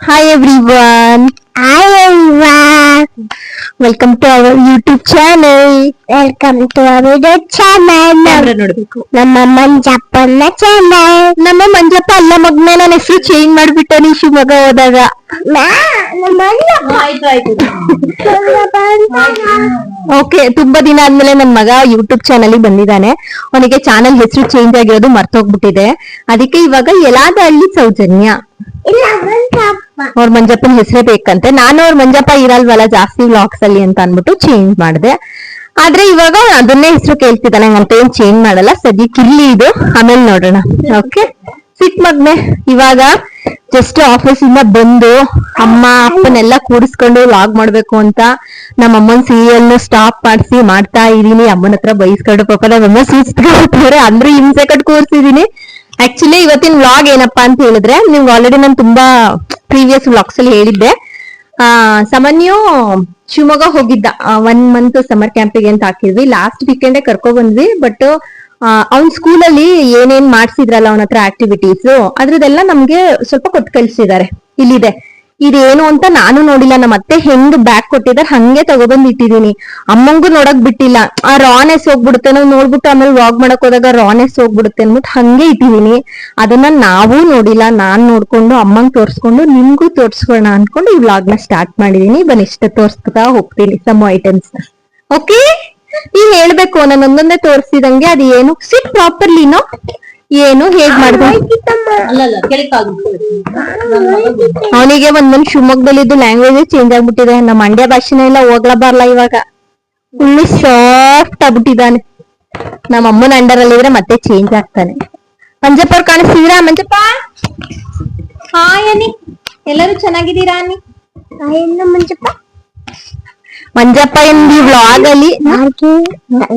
Hi everyone. Hi everyone. Welcome to our YouTube channel. Welcome to our channel. Camera ನೋಡ್ಬೇಕು. ನಮ್ಮ ಮಂಜಪ್ಪನ channel. ನಮ್ಮ ಮಂಜಪ್ಪ ಅಲ್ಲ ಮಗ್ನೆ, ನನ್ನ ಹೆಸರು ಚೇಂಜ್ ಮಾಡ್ಬಿಟ್ಟೆ ಶಿವಮೊಗ್ಗ ಹೋದಾಗ. ಓಕೆ, ತುಂಬಾ ದಿನ ಆದ್ಮೇಲೆ ನನ್ ಮಗ ಯೂಟ್ಯೂಬ್ ಚಾನಲ್ ಬಂದಿದ್ದಾನೆ. ಅವನಿಗೆ ಚಾನಲ್ ಹೆಸರು ಚೇಂಜ್ ಆಗಿರೋದು ಮರ್ತೋಗ್ಬಿಟ್ಟಿದೆ. ಅದಕ್ಕೆ ಇವಾಗ ಯಲಾದಹಳ್ಳಿ ಸೌಜನ್ಯ ಅವ್ರ ಮಂಜಪ್ಪನ ಹೆಸರೇ ಬೇಕಂತೆ. ನಾನು ಅವ್ರ ಮಂಜಪ್ಪ ಇರಲ್ವಲ್ಲ ಜಾಸ್ತಿ ವ್ಲಾಗ್ಸ್ ಅಲ್ಲಿ ಅಂತ ಅನ್ಬಿಟ್ಟು ಚೇಂಜ್ ಮಾಡಿದೆ. ಆದ್ರೆ ಇವಾಗ ಅದನ್ನೇ ಹೆಸರು ಕೇಳ್ತಿದ್ದಾನೆ, ಅಂತ ಏನ್ ಚೇಂಜ್ ಮಾಡಲ್ಲ. ಸದ್ಯಕ್ಕೆ ಇಲ್ಲಿ ಇದು, ಆಮೇಲೆ ನೋಡೋಣ. ಓಕೆ, ಸಿಟ್ ಮಗ್ನೆ. ಇವಾಗ ಜಸ್ಟ್ ಆಫೀಸ್ ಇಂದ ಬಂದು ಅಮ್ಮ ಅಪ್ಪನೆಲ್ಲ ಕೂಡಿಸ್ಕೊಂಡು ವ್ಲಾಗ್ ಮಾಡ್ಬೇಕು ಅಂತ ನಮ್ಮ ಅಮ್ಮನ್ ಸೀರಿಯಲ್ ಸ್ಟಾಪ್ ಮಾಡಿಸಿ ಮಾಡ್ತಾ ಇದೀನಿ. ಅಮ್ಮನ ಹತ್ರ ಬೈಸ್ಕೊಂಡು ಪಾಪ ನಮ್ಮಮ್ಮ ಸುಸ್ತಾರೆ, ಅಂದ್ರೆ ಹಿಂಸೆ ಕಟ್ ಕೂರ್ಸಿದೀನಿ. ಆಕ್ಚುಲಿ ಇವತ್ತಿನ ವ್ಲಾಗ್ ಏನಪ್ಪಾ ಅಂತ ಹೇಳಿದ್ರೆ, ನಿಮ್ಗೆ ಆಲ್ರೆಡಿ ನಾನು ತುಂಬಾ ಪ್ರೀವಿಯಸ್ ವ್ಲಾಗ್ಸ್ ಅಲ್ಲಿ ಹೇಳಿದ್ದೆ. ಸಾಮಾನ್ಯ ಶಿವಮೊಗ್ಗ ಹೋಗಿದ್ದ 1 ಮಂತ್ ಸಮರ್ ಕ್ಯಾಂಪಿಗೆ ಅಂತ ಹಾಕಿದ್ವಿ. ಲಾಸ್ಟ್ ವೀಕೆಂಡ್ ಕರ್ಕೊ ಬಂದ್ವಿ. ಬಟ್ ಅವ್ನ್ ಸ್ಕೂಲಲ್ಲಿ ಏನೇನ್ ಮಾಡ್ಸಿದ್ರಲ್ಲ ಅವನ ಹತ್ರ ಆಕ್ಟಿವಿಟೀಸ್, ಅದ್ರದೆಲ್ಲ ನಮ್ಗೆ ಸ್ವಲ್ಪ ಕೊಟ್ಟು ಕಳ್ಸಿದ್ದಾರೆ. ಇಲ್ಲಿದೆ, ಇದೇನು ಅಂತ ನಾನು ನೋಡಿಲ್ಲ. ನಮ್ಮ ಅತ್ತೆ ಹೆಂಗ್ ಬ್ಯಾಗ್ ಕೊಟ್ಟಿದ್ದಾರೆ ಹಂಗೆ ತಗೊಬಂದ್ ಇಟ್ಟಿದೀನಿ. ಅಮ್ಮಂಗೂ ನೋಡಕ್ ಬಿಟ್ಟಿಲ್ಲ, ಆ ರಾನೆಸ್ ಹೋಗ್ಬಿಡುತ್ತೆ. ನಾವು ನೋಡ್ಬಿಟ್ಟು ಆಮೇಲೆ ವಾಕ್ ಮಾಡಕ್ ಹೋದಾಗ ರಾನೆಸ್ ಹೋಗ್ಬಿಡುತ್ತೆ ಅನ್ಬಿಟ್ಟು ಹಂಗೆ ಇಟ್ಟಿದೀನಿ. ಅದನ್ನ ನಾವು ನೋಡಿಲ್ಲ, ನಾನ್ ನೋಡ್ಕೊಂಡು ಅಮ್ಮಂಗ್ ತೋರ್ಸ್ಕೊಂಡು ನಿಮ್ಗೂ ತೋರ್ಸ್ಕೊಳ್ಳೋಣ ಅನ್ಕೊಂಡು ಈ ವ್ಲಾಗ್ ನ ಸ್ಟಾರ್ಟ್ ಮಾಡಿದೀನಿ. ಬನ್ನಿ, ಇಷ್ಟ ತೋರ್ಸ್ತಾ ಹೋಗ್ತೀನಿ ಸಮ್ ಐಟಮ್ಸ್. ಓಕೆ, ನೀವ್ ಹೇಳ್ಬೇಕು, ನಾನು ಒಂದೊಂದೇ ತೋರಿಸಿದಂಗೆ ಅದು ಏನು ಸಿಟ್ ಪ್ರಾಪರ್ಲಿನೋ ಏನು ಹೇಗ್ ಮಾಡ್ಬೇಕು. ಅವನಿಗೆ ಒಂದೊಂದು ಶಿವಮೊಗ್ಗದಲ್ಲಿದ್ದು ಲ್ಯಾಂಗ್ವೇಜ್ ಚೇಂಜ್ ಆಗ್ಬಿಟ್ಟಿದೆ. ನಮ್ಮ ಮಂಡ್ಯ ಭಾಷೆನೇ ಎಲ್ಲ ಹೋಗ್ಲಾ ಬರ್ಲಾ ಇವಾಗ. ಫುಲ್ ಸಾಫ್ಟ್ ಆಗ್ಬಿಟ್ಟಿದ್ದಾನೆ. ನಮ್ಮ ಅಮ್ಮನ ಅಂಡರ್ ಅಲ್ಲಿ ಇದ್ರೆ ಮತ್ತೆ ಚೇಂಜ್ ಆಗ್ತಾನೆ. ಮಂಜಪ್ಪ ಅವ್ರು ಕಾಣಿಸ್ತಿದ್ದೀರಾ? ಮಂಜಪ್ಪ ಹಾಯ್ ಅನ್ನಿ. ಎಲ್ಲರೂ ಚೆನ್ನಾಗಿದ್ದೀರಾ ಅನ್ನಿ. ಮಂಜಪ್ಪ ಮಂಜಪ್ಪ ಎಂದಿ ವ್ಲಾಗ್ ಅಲ್ಲಿ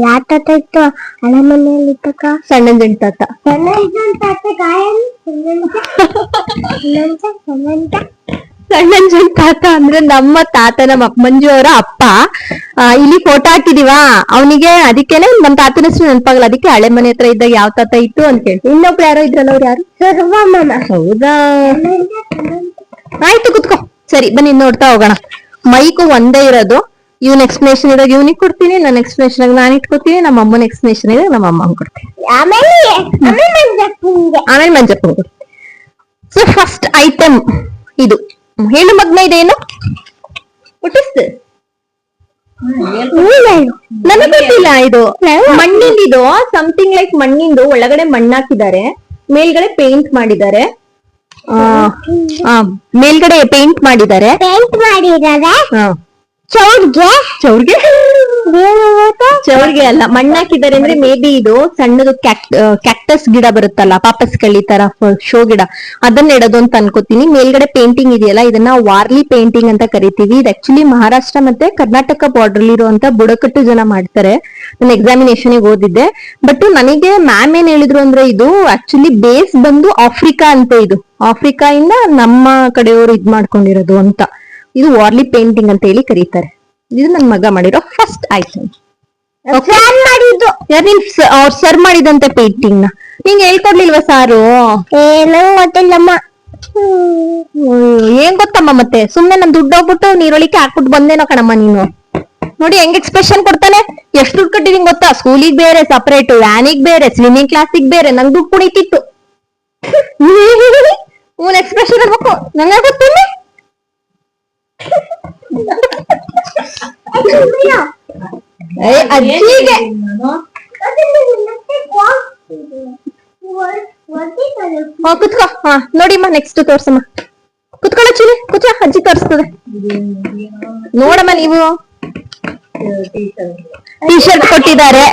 ಯಾವ ತಾತ ಇತ್ತು ಹಳೆ ಮನೆಯಲ್ಲಿ ಇತ್ತಕ್ಕ? ಸಣ್ಣ ಜಂಟ್ ತಾತ. ಸಣ್ಣ ಜಂಟ್ ತಾತ ಅಂದ್ರೆ ನಮ್ಮ ತಾತ, ನಮ್ಮ ಮಂಜು ಅವರ ಅಪ್ಪ. ಇಲ್ಲಿ ಫೋಟೋ ಹಾಕಿದೀವಾ ಅವನಿಗೆ, ಅದಕ್ಕೇನೆ ನಮ್ ತಾತನ ಹೆಸರು ನೆನಪಾಗಲ್ಲ. ಅದಕ್ಕೆ ಹಳೆ ಮನೆ ಹತ್ರ ಇದ್ದಾಗ ಯಾವ ತಾತ ಇತ್ತು ಅಂತ ಕೇಳ್ತೀವಿ. ಇನ್ನೊಬ್ರು ಯಾರೋ ಇದ್ರಲ್ಲ, ಅವ್ರು ಯಾರು? ಹೌದಾ, ಆಯ್ತು ಕುತ್ಕೋ. ಸರಿ ಬನ್ನಿ ನೋಡ್ತಾ ಹೋಗೋಣ. ಮೈಕು ಒಂದೇ ಇರೋದು. ಇವ್ನ ಎಕ್ಸ್ಪ್ಲೇಷನ್ ಇದಾಗ ಇವ್ನಿಗೆ ಕೊಡ್ತೀನಿ, ನನ್ನ ಎಕ್ಸ್ಪ್ಲೇಷನ್ ಆಗ ನಾನು ಇಟ್ಕೊತೀನಿ, ನಮ್ಮ ಅಮ್ಮನ ಎಕ್ಸ್ಪ್ಲೇಷನ್ ಇದಾಗ ನಮ್ಮ ಅಮ್ಮಂಗ್ ಕೊಡ್ತೀನಿ, ಆಮೇಲೆ ಮಂಜಪ್ಪಂಗ್ ಕೊಡ್ತೀನಿ. ಸೊ ಫಸ್ಟ್ ಐಟಮ್ ಇದು. ಹೇಳು ಮಗ್ನ, ಇದೇನು? ನನಗೆ ಗೊತ್ತಿಲ್ಲ. ಇದು ಮಣ್ಣಿಂದ, ಇದು ಸಮಥಿಂಗ್ ಲೈಕ್ ಮಣ್ಣಿಂದು. ಒಳಗಡೆ ಮಣ್ಣು ಹಾಕಿದ್ದಾರೆ, ಮೇಲ್ಗಡೆ ಪೇಂಟ್ ಮಾಡಿದ್ದಾರೆ. ಮೇಲ್ಗಡೆ ಪೇಂಟ್ ಮಾಡಿದ್ದಾರೆ. ಚೌರ್ಗೆ ಚೌರ್ಗೆ ಅಲ್ಲ, ಮಣ್ಣು ಹಾಕಿದ್ದಾರೆ ಅಂದ್ರೆ ಮೇ ಬಿ ಇದು ಸಣ್ಣದು ಕ್ಯಾಕ್ಟಸ್ ಗಿಡ ಬರುತ್ತಲ್ಲ, ಪಾಪಸ್ ಕಳ್ಳಿ ತರ ಶೋ ಗಿಡ, ಅದನ್ನ ಇಡೋದು ಅಂತ ಅನ್ಕೋತೀನಿ. ಮೇಲ್ಗಡೆ ಪೇಂಟಿಂಗ್ ಇದೆಯಲ್ಲ, ಇದನ್ನ ವಾರ್ಲಿ ಪೇಂಟಿಂಗ್ ಅಂತ ಕರಿತೀವಿ. ಇದು ಆಕ್ಚುಲಿ ಮಹಾರಾಷ್ಟ್ರ ಮತ್ತೆ ಕರ್ನಾಟಕ ಬಾರ್ಡರ್ ಇರುವಂತ ಬುಡಕಟ್ಟು ಜನ ಮಾಡ್ತಾರೆ. ನಾನು ಎಕ್ಸಾಮಿನೇಷನ್ ಓದಿದ್ದೆ. ಬಟ್ ನನಗೆ ಮ್ಯಾಮ್ ಏನ್ ಹೇಳಿದ್ರು ಅಂದ್ರೆ, ಇದು ಆಕ್ಚುಲಿ ಬೇಸ್ ಬಂದು ಆಫ್ರಿಕಾ ಅಂತ. ಇದು ಆಫ್ರಿಕಾ ಇಂದ ನಮ್ಮ ಕಡೆಯವರು ಇದ್ ಮಾಡ್ಕೊಂಡಿರೋದು ಅಂತ. ಇದು ವಾರ್ಲಿ ಪೇಂಟಿಂಗ್ ಅಂತ ಹೇಳಿ ಕರೀತಾರೆ. ಇದು ನನ್ ಮಗ ಮಾಡಿರೋ ಫಸ್ಟ್ ಐಟಮ್. ಮಾಡಿದ್ದು ಅವ್ರು ಸರ್ ಮಾಡಿದಂತೆ ಪೇಂಟಿಂಗ್ ನ ನಿಂಗೆ ಹೇಳ್ಕೊಡ್ಲಿಲ್ವಾ ಸಾರು? ಏನೋ ಗೊತ್ತಿಲ್ಲಮ್ಮ. ಏನ್ ಗೊತ್ತಮ್ಮ, ಮತ್ತೆ ಸುಮ್ನೆ ನನ್ ದುಡ್ಡು ಹೋಗ್ಬಿಟ್ಟು ನೀರೊಳಿಕೆ ಹಾಕ್ಬಿಟ್ಟು ಬಂದೇನೋ ಕಣಮ್ಮ ನೀನು. ನೋಡಿ ಹೆಂಗ್ ಎಕ್ಸ್ಪ್ರೆಷನ್ ಕೊಡ್ತಾನೆ. ಎಷ್ಟು ದುಡ್ಡು ಕಟ್ಟಿದೀನಿ ಗೊತ್ತಾ? ಸ್ಕೂಲಿಗೆ ಬೇರೆ ಸಪರೇಟ್, ವ್ಯಾನಿಗೆ ಬೇರೆ, ಸ್ವಿಮ್ಮಿಂಗ್ ಕ್ಲಾಸಿಗೆ ಬೇರೆ. ನಂಗೆ ದುಡ್ಡು ಕುಡಿತಿತ್ತು. ಇವನ್ ಎಕ್ಸ್ಪ್ರೆಷನ್ ಇರ್ಬೇಕು, ನಂಗೆ ಗೊತ್ತಿಲ್ಲ. ಅಜ್ಜಿಗೆ ಕುತ್ಕೋ. ನೋಡಿಮ್ಮ, ನೆಕ್ಸ್ಟ್ ತೋರ್ಸಮ್ಮ. ಕುತ್ಕೊಳ್ಳೋ ಚಿನಿ, ಕುತ್ಕ, ಅಜ್ಜಿ ತೋರಿಸ್ತದೆ ನೋಡಮ್ಮ. ನೀವು ಟೀ ಶರ್ಟ್ ಕೊಟ್ಟಿದ್ದಾರೆ,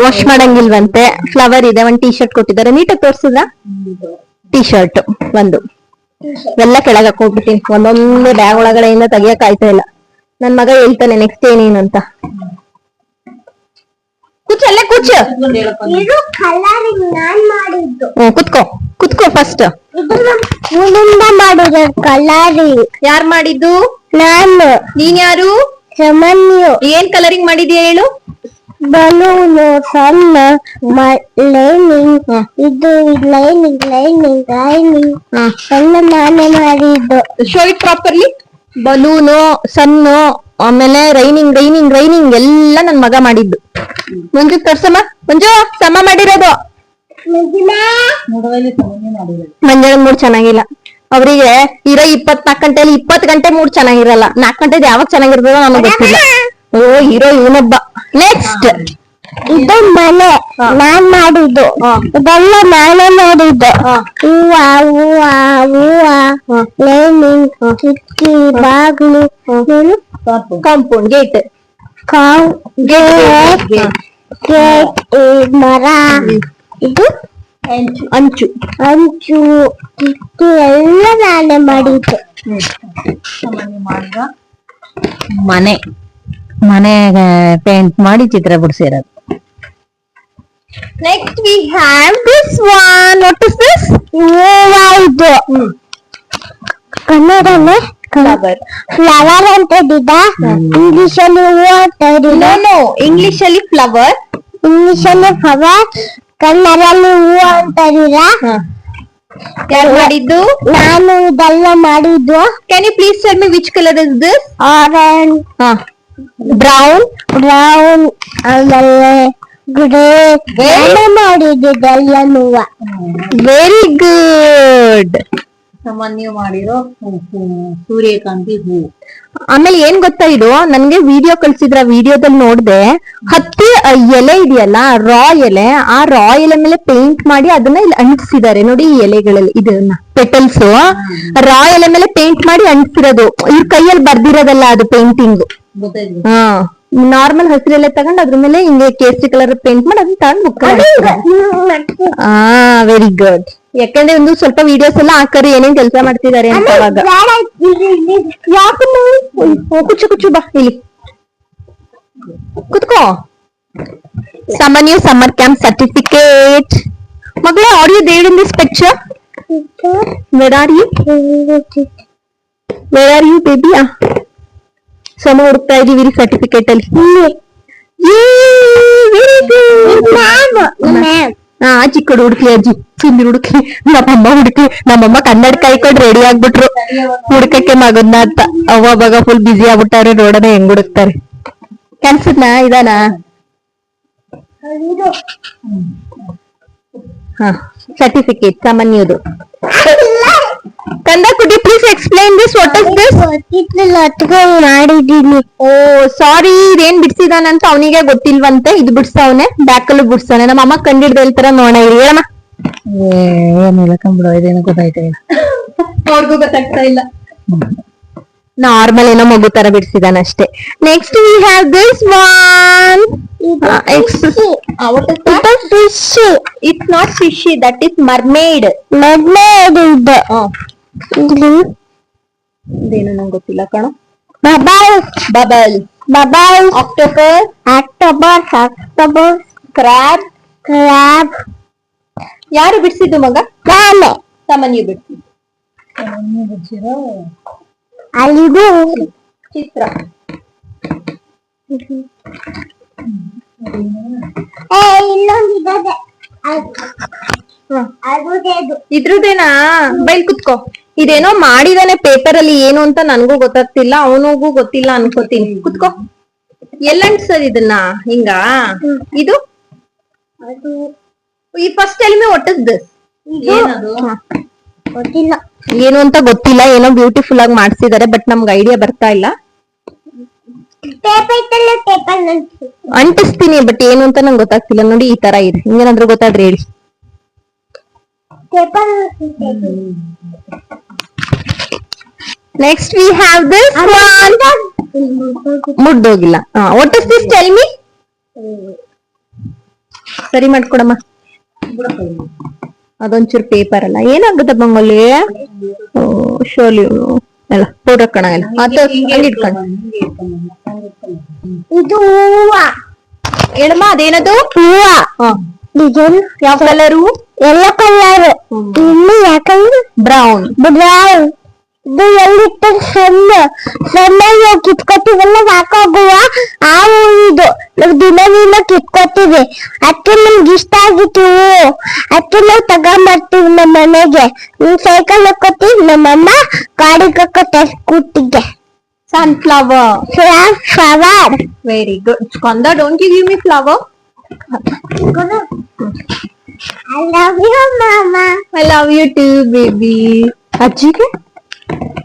ವಾಶ್ ಮಾಡಂಗಿಲ್ವಂತೆ. ಫ್ಲವರ್ ಇದೆ, ಒಂದ್ ಟೀ ಶರ್ಟ್ ಕೊಟ್ಟಿದ್ದಾರೆ. ನೀಟಾಗಿ ತೋರ್ಸಿದ್ರ? ಟೀ ಶರ್ಟ್ ಒಂದು ಎಲ್ಲ ಕೆಳಗೆ ಹಾಕೋಗ್ಬಿಟ್ಟಿನಿ. ಒಂದೊಂದೇ ಬ್ಯಾಗ್ ಒಳಗಡೆಯಿಂದ ತೆಗಿಯಕ್ ಆಯ್ತಾ ಇಲ್ಲ. ನನ್ ಮಗ ಹೇಳ್ತಾನೆ ನೆಕ್ಸ್ಟ್ ಏನೇನು ಅಂತ. ಕೂಚಲ್ಲೇ ಕೂಚು. ಕುತ್ಕೋ ಕುತ್ಕೋ. ಫಸ್ಟ್ ಮಾಡಿದ ಕಲರಿ ಯಾರ್ ಮಾಡಿದ್ದು? ನಾನು. ನೀನ್ ಯಾರು? ಸಾಮಾನ್ಯ. ಏನ್ ಕಲರಿಂಗ್ ಮಾಡಿದ್ಯಾ ಹೇಳು? ಬಲೂನು ಸಣ್ಣ ಲೈನಿಂಗ್ ಇದು ಲೈನಿಂಗ್ ಎಲ್ಲ ನಾನೇ ಮಾಡಿದ್ದು. Show it properly. ಬಲೂನು ಸಣ್ಣ ಆಮೇಲೆ ರೈನಿಂಗ್ ಎಲ್ಲ ನನ್ ಮಗ ಮಾಡಿದ್ದು. ಮುಂಜು ತೋರ್ಸಮ್ಮ. ಮುಂಜು ಸಮ ಮಾಡಿರೋದು ಮಂಜಳ ಮೂಡ್ ಚೆನ್ನಾಗಿಲ್ಲ. ಅವ್ರಿಗೆ ಇರೋ 24 ಗಂಟೆಲಿ 20 ಗಂಟೆ ಮೂಡ್ ಚೆನ್ನಾಗಿರಲ್ಲ. 4 ಗಂಟೆದ್ ಯಾವಾಗ ಚೆನ್ನಾಗಿರ್ತದೋ ನನಗೆ ಗೊತ್ತಿಲ್ಲ. ಓ ಹೀರೋ ಇವನೊಬ್ಬ. ನೆಕ್ಸ್ಟ್ ಇದು ಮನೆ ನಾನ್ ಮಾಡಿದ್ದು. ಇದೆಲ್ಲ ನಾನೇ ಮಾಡಿದ್ದು. ಹೂವ ಲೈನಿಂಗ್ ಕಿಟಕಿ ಬಾಗ್ಲು ಕಾಂಪೌಂಡ್ ಗೇಟ್ ಗೇಟ್ ಮರ ಇದು ಅಂಚು ಕಿಟಕಿ ಎಲ್ಲ ನಾನೇ ಮಾಡಿದ್ದು. ಮನೆ ಪೇಂಟ್ ಮಾಡಿ ಚಿತ್ರ ಬಿಡಿಸಿರೋದು. Next we have this one. What is this? ಇದು ಕನ್ನಡನೇ ಫ್ಲವರ್ ಅಂತ ಇದ್ದಿದ್ದ. ಇಂಗ್ಲಿಷ್ ಅಲ್ಲಿ ಹೂವು ಅಂತ ಇದ್ದಿದ್ದ. ಇಂಗ್ಲಿಷ್ ಅಲ್ಲಿ ಫ್ಲವರ್, ಇಂಗ್ಲಿಷ್ ಅಲ್ಲಿ ಫ್ಲವರ್, ಕನ್ನಡಲ್ಲಿ ಹೂವು ಅಂತ ಇದ್ದಿದ್ದ. ಯಾರು ಮಾಡಿದ್ದು? ನಾನು ಇದೆಲ್ಲ ಮಾಡಿದ್ದು. Can you please tell me which colour is this? Orange, brown, ಆಮೇಲೆ ಗ್ರೇ ಮಾಡಿದ್ದೆಲ್ಲನೂ. Very good. ಸಾಮಾನ್ಯ ಮಾಡಿರೋ ಸೂರ್ಯಕಾಂತಿ ಹೂ. ಆಮೇಲೆ ಏನ್ ಗೊತ್ತಾ, ಇದು ನನ್ಗೆ ವಿಡಿಯೋ ಕಳ್ಸಿದ್ರ. ವಿಡಿಯೋದಲ್ಲಿ ನೋಡ್ದೆ 10 ಎಲೆ ಇದೆಯಲ್ಲ, ರಾ ಎಲೆ. ಆ ರಾ ಎಲೆ ಮೇಲೆ ಪೇಂಟ್ ಮಾಡಿ ಅದನ್ನ ಇಲ್ಲಿ ಅಂಟಿಸಿದ್ದಾರೆ ನೋಡಿ. ಈ ಎಲೆಗಳಲ್ಲಿ ಇದನ್ನ ಪೆಟಲ್ಸ್ ರಾ ಎಲೆ ಮೇಲೆ ಪೇಂಟ್ ಮಾಡಿ ಅಂಟಿಸಿರೋದು. ಇವ್ರ ಕೈಯಲ್ಲಿ ಬರ್ದಿರೋದಲ್ಲ ಅದು ಪೇಂಟಿಂಗ್. ಗೊತ್ತಾಯ್ತು. ಹಾ, ನಾರ್ಮಲ್ ಹಸಿರೆಲೆ ತಗೊಂಡ್ ಅದ್ರ ಮೇಲೆ ಹಿಂಗೆ ಕೇಸರಿ ಕಲರ್ ಪೇಂಟ್ ಮಾಡಿ ಅದನ್ನ ತಗೊಂಡ್ ಬುಕ್. Very good. ಯಾಕಂದ್ರೆ ಒಂದು ಸ್ವಲ್ಪ ವಿಡಿಯೋಸ್ ಎಲ್ಲ ಹಾಕರಿ ಏನೇನ್ ಕೆಲಸ ಮಾಡ್ತಿದ್ದಾರೆ ಅಂತ. ಅವಾಗ ಕುಚ್ಚು ಬಾ ಇಲ್ಲಿ ಕುತ್ಕೋ. ಸಾಮಾನ್ಯ ಸಮ್ಮರ್ ಕ್ಯಾಂಪ್ ಸರ್ಟಿಫಿಕೇಟ್. ಮಗಳೇ, are you there in this picture? Where are you baby? ಸಮ ಹುಡುಕ್ತಾ ಇದೀವಿ ಸರ್ಟಿಫಿಕೇಟ್ ಅಲ್ಲಿ. ಅಜ್ಜಿ ಕೊಡು ಹುಡುಕ್ಲಿ. ಅಜ್ಜಿ ಸುಂದರ ಹುಡುಕ್ಲಿ. ನಮ್ಮಮ್ಮ ಹುಡುಕ್ಲಿ. ನಮ್ಮಮ್ಮ ಕನ್ನಡ ಕಾಯ್ಕೊಂಡು ರೆಡಿ ಆಗ್ಬಿಟ್ರು ಹುಡ್ಕಕ್ಕೆ ಮಗನ್ನ ಅಂತ. ಅವಾಗ ಫುಲ್ ಬಿಸಿ ಆಗ್ಬಿಟ್ಟವ್ರೆ. ನೋಡೋಣ ಹೆಂಗ್ ಹುಡುಕ್ತಾರೆ. ಕೆಲ್ಸದ್ನ ಇದಾನ? ಹಾ, ಸರ್ಟಿಫಿಕೇಟ್ ಸಾಮಾನ್ಯದು. ಕಂದ, could you please explain this? What is this? ಮಾಡಿದ್ದೀನಿ. ಓ ಸಾರಿ, ಇದೇನ್ ಬಿಡ್ಸಿದಾನಂತ ಅವನಿಗೆ ಗೊತ್ತಿಲ್ವಂತೆ. ಇದು ಬಿಡ್ಸವನೆ, ಬ್ಯಾಕಲ್ಲೂ ಬಿಡ್ಸವನೆ. ನಮ್ಮ ಅಮ್ಮ ಕಂಡಿಡ್ದು ಹೇಳ್ತಾರ. ನೋಡ ಇಲ್ಲಿ ಹೇಳಮ್ಮ. ಏನಿಲ್ಲ ಕಂಬಿಡು, ಇದೇನು ಗೊತ್ತಾಯ್ತಾ ಇಲ್ಲ. ಅವ್ರಿಗೂ ಗೊತ್ತಾಗ್ತಾ ಇಲ್ಲ. ನಾರ್ಮಲ್ ಏನೋ ಮಗು ತರ ಬಿಡ್ಸಿದಾನ ಅಷ್ಟೇ. Next we have this one. Fish. It's not fish, that is mermaid. ಇದು ಇದೇನು ನಂಗೆ ಗೊತ್ತಿಲ್ಲ ಕಣೋ. Bubble October crab. ಯಾರು ಬಿಡ್ಸಿದ್ದು ಮಗ? ನಾನೇ. ಸಾಮಾನ್ಯ ಬಿಡ್ಸಿದ್ದು. ಅಲ್ಲಿದು ಚಿತ್ರ. ಇನ್ನೊಂದಿದೆ. ಇದ್ರದ್ದೇನಾ? ಬೈಲ್ ಕುತ್ಕೋ. ಇದೇನೋ ಮಾಡಿದಾನೆ ಪೇಪರ್ ಅಲ್ಲಿ. ಏನು ಅಂತ ನನ್ಗೂ ಗೊತ್ತಾಗ್ತಿಲ್ಲ, ಅವನಿಗೂ ಗೊತ್ತಿಲ್ಲ ಅನ್ಕೋತೀನಿ. ಕುತ್ಕೋ. ಎಲ್ಲ ಅಂಟ್ಸದ್ ಇದನ್ನ ಹಿಂಗ? ಇದು ಈ first tell me what is this? ಏನದು? ಗೊತ್ತಿಲ್ಲ. ಏನು ಅಂತ ಗೊತ್ತಿಲ್ಲ. ಏನೋ ಬ್ಯೂಟಿಫುಲ್ ಆಗಿ ಮಾಡ್ಸಿದಾರೆ, ಬಟ್ ನಮ್ಗೆ ಐಡಿಯಾ ಬರ್ತಾ ಇಲ್ಲ. ಅಂಟಿಸ್ತೀನಿ, ಬಟ್ ಏನು ಅಂತ ನಂಗೆ ಗೊತ್ತಾಗ್ತಿಲ್ಲ. ನೋಡಿ ಈ ತರ ಇದೆ. ಹಿಂಗೇನಾದ್ರೂ ಗೊತ್ತಾದ್ರೆ ಹೇಳಿ. Next we have this one. ಮುಡ್ದೋಗಿಲ್ಲ. What is this? Tell me. ಸರಿ ಮಾಡ್ಕೊಡಮ್ಮ. ಅದೊಂಚೂರು ಪೇಪರ್ ಅಲ್ಲ. ಏನಾಗುತ್ತೆ ಬಂಗಲ್ಲಿ? ಶೋಲಿ ಎಲ್ಲ ಪೌಡರ್ ಕಣ ಎಲ್ಲ ಇಟ್ಕೊಂಡು. ಇದು ಹೂವ. ಹೇಳಮ್ಮ, ಅದೇನದು? ಹೂವ. ಡಿಸೈನ್ ಯಾವ ಕಲರು? ಎಲ್ಲ ಕಲರ್. ಇನ್ನು ಯಾಕಂದ್ರೆ ಬ್ರೌನ್. ಇದು ಎಲ್ಲಿತ್ತು ಸಣ್ಣ ಕಿತ್ಕೊತೀವಲ್ಲ ಸಾಕಾಗುವ ಆ ಇದು ನಾವು ದಿನ ಕಿತ್ಕೊತೀವಿ ಅದಕ್ಕೆ ನಮ್ಗೆ ಇಷ್ಟ ಆಗಿತ್ತು ಅದಕ್ಕೆ ನಾವು ತಗೊಂಬರ್ತೀವಿ ನಮ್ಮ ಮನೆಗೆ ಸೈಕಲ್ ಹಾಕೋತೀವಿ ನಮ್ಮಮ್ಮ ಗಾಡಿಗೆ ಹಾಕೋತಾರೆ ಸ್ಕೂಟಿಗೆ flower very good Skanda don't you give me flower I love you, Mama. I love you too, baby. ಅಜ್ಜಿಗೆ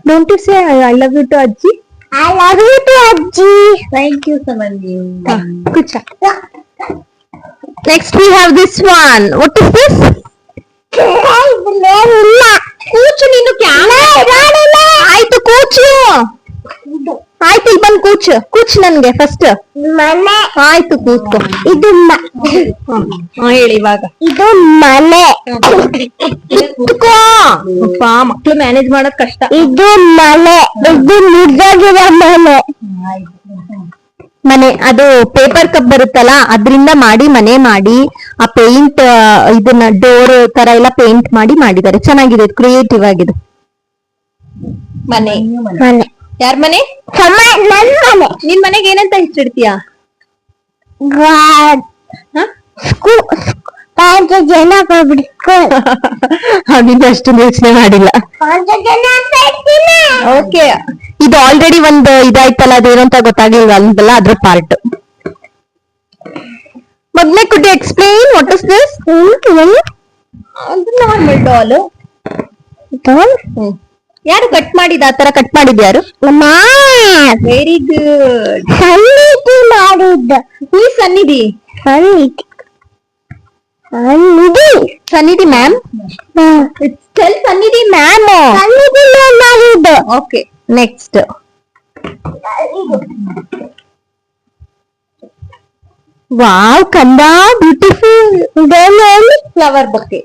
don't you say I love you too ajji I love you too, Ajji. Thank you Samanyu. ಕುಚ್ಚ next we have this one what is this ಇಲ್ಲ ಕೂಚು ನೀನು ಆಯ್ತು ಕೂಚು ಆಯ್ತು ಇಲ್ಲಿ ಬಂದು ಕೂಚು ನನ್ಗೆ ಫಸ್ಟ್ ಮನೆ ಆಯ್ತು ಕೂತ್ಕೋ ಇದು ಹೇಳಿ ಇವಾಗ ಇದು ಮನೆ ಕೂತ್ಕೋ ಅಪ್ಪ ಮಕ್ಳು ಮ್ಯಾನೇಜ್ ಮಾಡೋದ್ ಕಷ್ಟ ಇದು ಮನೆ ಇದು ಮುದ್ದಾಗಿರೋ ಮನೆ ಅದು ಪೇಪರ್ ಕಪ್ ಬರುತ್ತಲ್ಲ ಅದ್ರಿಂದ ಮಾಡಿ ಮನೆ ಮಾಡಿ ಆ ಪೇಂಟ್ ಇದನ್ನ ಡೋರ್ ತರ ಎಲ್ಲ ಪೇಂಟ್ ಮಾಡಿ ಮಾಡಿದ್ದಾರೆ ಚೆನ್ನಾಗಿದೆ ಕ್ರಿಯೇಟಿವ್ ಆಗಿದೆ ಮನೆ ಮನೆ ಯಾರ ಮನೆ ನನ್ ಮನೆ ನಿನ್ ಮನೆಗೆ ಏನಂತ ಹೆಸರಿಡ್ತೀಯಾ ಗಾಡ್ ಪಾಂಚ ಜನ ಬಿಡ್ಸ್ಕೊಂಡು ಅದಿನ್ನ ಅಷ್ಟೊಂದು ಯೋಚನೆ ಮಾಡಿಲ್ಲ ಪಾಂಚ ಜನ ಅಂತ ಇರ್ತೀನಿ ಓಕೆ ಇದು ಆಲ್ರೆಡಿ ಒಂದು ಇದಾಯ್ತಲ್ಲ ಅದೇನು ಅಂತ ಗೊತ್ತಾಗಿಲ್ವ ಅಂತಲ್ಲ ಅದ್ರ ಪಾರ್ಟ್ ಮೊದ್ಲೇ could explain what is this normal doll ಯಾರು ಕಟ್ ಮಾಡಿದ ಆತರ ಕಟ್ ಮಾಡಿದ್ ಯಾರು ವೆರಿ ಗುಡ್ ಸನ್ನಿಧಿ ಮಾಡಿದ್ದ ಈ ಸನ್ನಿಧಿ ಸನ್ನಿಧಿ ಸನ್ನಿಧಿ ಸನ್ನಿಧಿ ಮ್ಯಾಮ್ ಸನ್ನಿಧಿ ಮ್ಯಾಮ್ ಸನ್ನಿಧಿ ಮಾಡಿದ್ದು ಓಕೆ ನೆಕ್ಸ್ಟ್ ವಾವ್ ಕಂದ beautiful flower bouquet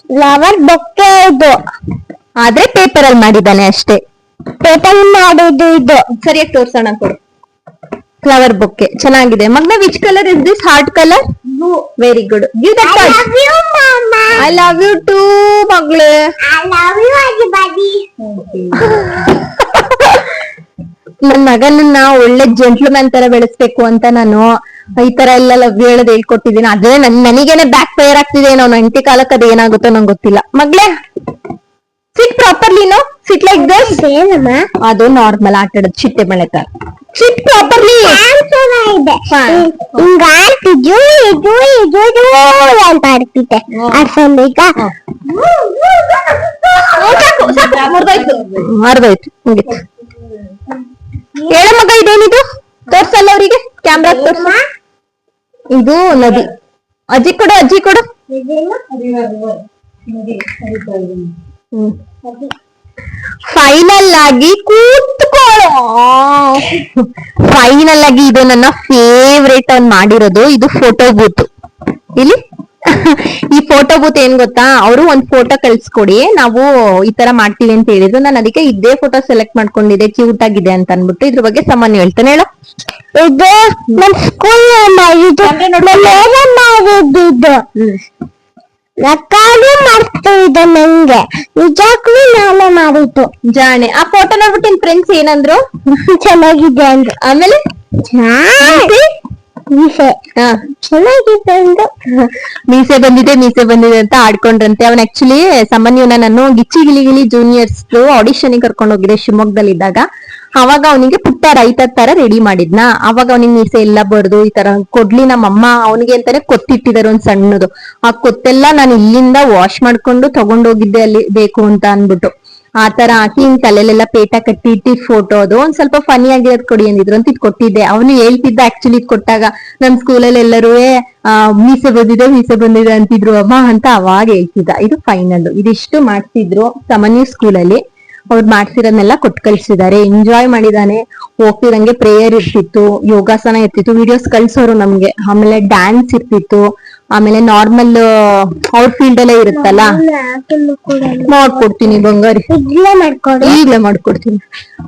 flower bouquet ಇದು ಆದ್ರೆ ಪೇಪರ್ ಅಲ್ಲಿ ಮಾಡಿದ್ದಾನೆ ಅಷ್ಟೇ ಪೇಪರ್ ಮಾಡಿದ್ದು ಇದು ಸರಿಯಾಗಿ ತೋರ್ಸೋಣ ಕೊಡು ಫ್ಲವರ್ ಬೊಕ್ಕೆ ಚೆನ್ನಾಗಿದೆ ಮಗ್ನ which colour is this heart colour very good give that I love you, Mama. I love you too ಮಗಳೇ I love you, everybody. ನನ್ ಮಗನನ್ನ ಒಳ್ಳೆ ಜೆಂಟ್ಲ್ಮ್ಯಾನ್ ತರ ಬೆಳೆಸ್ಬೇಕು ಅಂತ ನಾನು ಈ ತರ ಎಲ್ಲ ಲವ್ ಹೇಳೋದ್ ಹೇಳ್ಕೊಟ್ಟಿದ್ದೀನಿ ಅದೇ ನನಗೇನೆ ಬ್ಯಾಕ್ ಫೈರ್ ಆಗ್ತಿದೆ ನಾವು ನಂಟಿ ಕಾಲಕ್ಕೆ ಅದ್ ಏನಾಗುತ್ತೋ ನಂಗೆ ಗೊತ್ತಿಲ್ಲ ಮಗ್ಲೇ sit properly no sit like this ಏನಮ್ಮ ಅದು ನಾರ್ಮಲ್ ಆಟ ಆಡೋದು ಚಿಟ್ಟೆ ಮಳೆ ತರ ಸಿಟ್ ಪ್ರಾಪರ್ಲಿ ಇದೆ ಹಿಂಗ ಆಡ್ತಿದ್ವು ಇದು ಅಂತ ಆಡ್ತಿದ್ದೆ ಅರ್ಸಂದೀಗ ಮರ್ದೋಯ್ತು ಮುಗಿತು ಹೇಳ ಮಗ ಇದೇನಿದು ತೋರ್ಸಲ್ಲ ಅವ್ರಿಗೆ ಕ್ಯಾಮ್ರಾ ತೋರ್ಸ ಇದು ನದಿ ಅಜ್ಜಿ ಕೊಡು ಫೈನಲ್ ಆಗಿ ಕೂತ್ಕೊಳ್ಳೋ ಫೈನಲ್ ಆಗಿ ಇದು ನನ್ನ ಫೇವ್ರೇಟ್ ಅವ್ನ್ ಮಾಡಿರೋದು ಇದು ಫೋಟೋ ಬೂತ್ ಇಲ್ಲಿ ಈ ಫೋಟೋ ಬೂತ್ ಏನ್ ಗೊತ್ತಾ ಅವರು ಒಂದ್ ಫೋಟೋ ಕಳ್ಸ್ಕೊಡಿ ನಾವು ಈ ತರ ಮಾಡ್ತೀವಿ ಅಂತ ಹೇಳಿದ್ರು ನಾನು ಅದಕ್ಕೆ ಇದೇ ಫೋಟೋ ಸೆಲೆಕ್ಟ್ ಮಾಡ್ಕೊಂಡಿದ್ದೆ ಕ್ಯೂಟ್ ಆಗಿದೆ ಅಂತ ಅನ್ಬಿಟ್ಟು ಇದ್ರ ಬಗ್ಗೆ ಸಾಮಾನ್ಯ ಹೇಳ್ತಾನೆ ಹೇಳು ಇದು ನಮ್ ಸ್ಕೂಲ್ ಮಾಡಿದ್ದು ಮಾಡಿದ್ದು ನಕ್ಕಾಗೂ ಮಾಡ್ತಿದ್ದೆ ನಂಗೆ ನಿಜಕ್ಕೂ ನಾನೇ ಮಾಡಿದ್ದು ಜಾಣೆ ಆ ಫೋಟೋ ನೋಡ್ಬಿಟ್ಟು ನಿನ್ ಫ್ರೆಂಡ್ಸ್ ಏನಂದ್ರು ಚೆನ್ನಾಗಿದೆ ಅಂದ್ರು ಆಮೇಲೆ ಮೀಸೆ ಚೆನ್ನಾಗಿದೆ ಅಂದ್ರು ಮೀಸೆ ಬಂದಿದೆ ಅಂತ ಆಡ್ಕೊಂಡ್ರಂತೆ ಅವನ್ ಆಕ್ಚುಲಿ ಸಾಮಾನ್ಯನ ನಾನು ಗಿಚ್ಚಿ ಗಿಲಿ ಜೂನಿಯರ್ಸ್ ಆಡಿಷನ್ ಕರ್ಕೊಂಡು ಹೋಗಿದ್ದೆ ಶಿವಮೊಗ್ಗದಲ್ಲಿ ಇದ್ದಾಗ ಅವಾಗ ಅವನಿಗೆ ಪುಟ್ಟ ರೈತ ತರ ರೆಡಿ ಮಾಡಿದ್ನ ಅವಾಗ ಅವನಿಗೆ ಮೀಸೆ ಎಲ್ಲ ಬಡ್ದು ಈ ತರ ಕೊಡ್ಲಿ ನಮ್ಮಮ್ಮ ಅವನಿಗೆ ಅಂತಾನೆ ಕೊತ್ತಿಟ್ಟಿದಾರೆ ಒಂದ್ ಸಣ್ಣದು ಆ ಕೊತ್ತೆಲ್ಲ ನಾನು ಇಲ್ಲಿಂದ ವಾಶ್ ಮಾಡ್ಕೊಂಡು ತಗೊಂಡೋಗಿದ್ದೆ ಅಲ್ಲಿ ಬೇಕು ಅಂತ ಅನ್ಬಿಟ್ಟು ಆ ತರ ಹಾಕಿ ಹಿಂಗ್ ತಲೆಲೆಲ್ಲ ಪೇಟ ಕಟ್ಟಿ ಇಟ್ಟಿದ್ ಫೋಟೋ ಅದು ಒಂದ್ ಸ್ವಲ್ಪ ಫನಿ ಆಗಿರೋದ್ ಕೊಡಿ ಅಂದಿದ್ರು ಅಂತ ಇದ್ ಕೊಟ್ಟಿದ್ದೆ ಅವನು ಹೇಳ್ತಿದ್ದ ಆಕ್ಚುಲಿ ಇದ್ ಕೊಟ್ಟಾಗ ನಮ್ ಸ್ಕೂಲಲ್ಲಿ ಎಲ್ಲರೂ ಮೀಸೆ ಬಂದಿದೆ ಅಂತಿದ್ರು ಅಮ್ಮ ಅಂತ ಅವಾಗ ಹೇಳ್ತಿದ್ದ ಇದು ಫೈನಲ್ ಇದಿಷ್ಟು ಮಾಡ್ತಿದ್ರು ಸಾಮಾನ್ಯ ಸ್ಕೂಲಲ್ಲಿ ಅವ್ರು ಮಾಡ್ಸಿರೋದ್ನೆಲ್ಲ ಕೊಟ್ಟು ಕಳ್ಸಿದ್ದಾರೆ ಎಂಜಾಯ್ ಮಾಡಿದಾನೆ ಹೋಗ್ತಿದಂಗೆ ಪ್ರೇಯರ್ ಇರ್ತಿತ್ತು ಯೋಗಾಸನ ಇರ್ತಿತ್ತು ವಿಡಿಯೋಸ್ ಕಳ್ಸೋರು ನಮ್ಗೆ ಆಮೇಲೆ ಡ್ಯಾನ್ಸ್ ಇರ್ತಿತ್ತು ಆಮೇಲೆ ನಾರ್ಮಲ್ ಅವ್ರ ಫೀಲ್ಡ್ ಅಲ್ಲೇ ಇರುತ್ತಲ್ಲ ಮಾಡ್ಕೊಡ್ತೀನಿ ಬಂಗಾರಿ ಈಗ್ಲೇ ಮಾಡ್ಕೊಡ್ತೀನಿ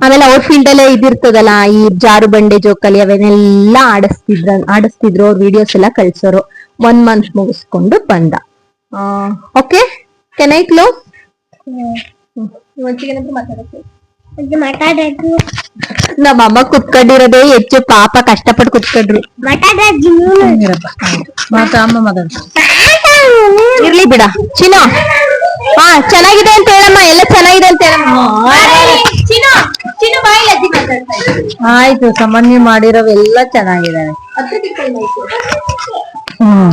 ಆಮೇಲೆ ಅವ್ರ ಫೀಲ್ಡ್ ಅಲ್ಲೇ ಇದಿರ್ತದಲ್ಲ ಈ ಜಾರು ಬಂಡೆ ಜೋಕಾಲಿ ಅವನ್ನೆಲ್ಲ ಆಡಿಸ್ತಿದ್ರು ಅವ್ರ ವಿಡಿಯೋಸ್ ಎಲ್ಲ ಕಳ್ಸೋರು 1 ಮಂತ್ ಮುಗಿಸ್ಕೊಂಡು ಬಂದ ಓಕೆ ಕೆನ್ ಐ ಕ್ಲೋಸ್ ಮಾತಾಡೋದು ನಮ್ಮ ಅಮ್ಮ ಕುತ್ಕೊಂಡಿರೋದೇ ಹೆಚ್ಚು ಪಾಪ ಕಷ್ಟಪಟ್ಟು ಕುತ್ಕೊಂಡ್ರು. ಮಾತಾಡೋದು ಅಮ್ಮ ಮಾತಾಡ್ತಾರೆ. ಇರ್ಲಿ ಬಿಡ ಚಿನ್ನು. ಹಾ ಚೆನ್ನಾಗಿದೆ ಅಂತ ಹೇಳಮ್ಮ, ಎಲ್ಲ ಚೆನ್ನಾಗಿದೆ ಅಂತ ಹೇಳಮ್ಮ. ಆಯ್ತು, ಸಾಮಾನ್ಯ ಮಾಡಿರೋವೆಲ್ಲ ಚೆನ್ನಾಗಿದ್ದಾವೆ. ಹ್ಮ್.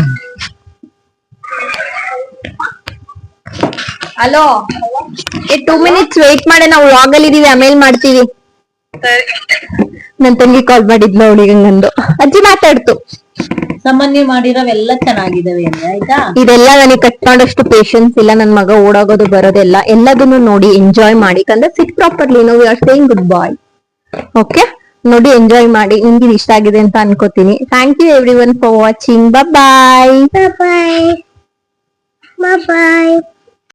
ಹಲೋ, 2 minutes ವೇಟ್ ಮಾಡಿ, ನಾವು ವ್ಲಾಗ್ ಅಲ್ಲಿ ಇದೀವಿ, ಆಮೇಲೆ ಮಾಡ್ತೀವಿ. ನನ್ ತಂಗಿ ಕಾಲ್ ಮಾಡಿದ್ಲು, ಅವಳಿಗೆ ಹಂಗಂದು. ಅಜ್ಜಿ ಮಾತಾಡ್ತು. ಸಾಮಾನ್ಯ ಮಾಡಿರೋವೆಲ್ಲ ಚೆನ್ನಾಗಿದ್ದಾವೆ ಅಂದ್ರೆ ಆಯ್ತಾ. ಇದೆಲ್ಲ ನನಗೆ ಕಟ್ ಮಾಡೋಷ್ಟು ಪೇಶನ್ಸ್ ಇಲ್ಲ. ನನ್ ಮಗ ಓಡಾಗೋದು ಬರೋದೆಲ್ಲ ಎಲ್ಲದನ್ನು ನೋಡಿ ಎಂಜಾಯ್ ಮಾಡಿ. ಕಂದ್ರೆ ಸಿಟ್ ಪ್ರಾಪರ್ಲಿ, ನಾವು are saying goodbye. Okay, ನೋಡಿ ಎಂಜಾಯ್ ಮಾಡಿ. ನಿಮ್ಗೆ ಇಷ್ಟ ಆಗಿದೆ ಅಂತ ಅನ್ಕೋತೀನಿ. Thank you everyone for watching. Bye. Bye bye.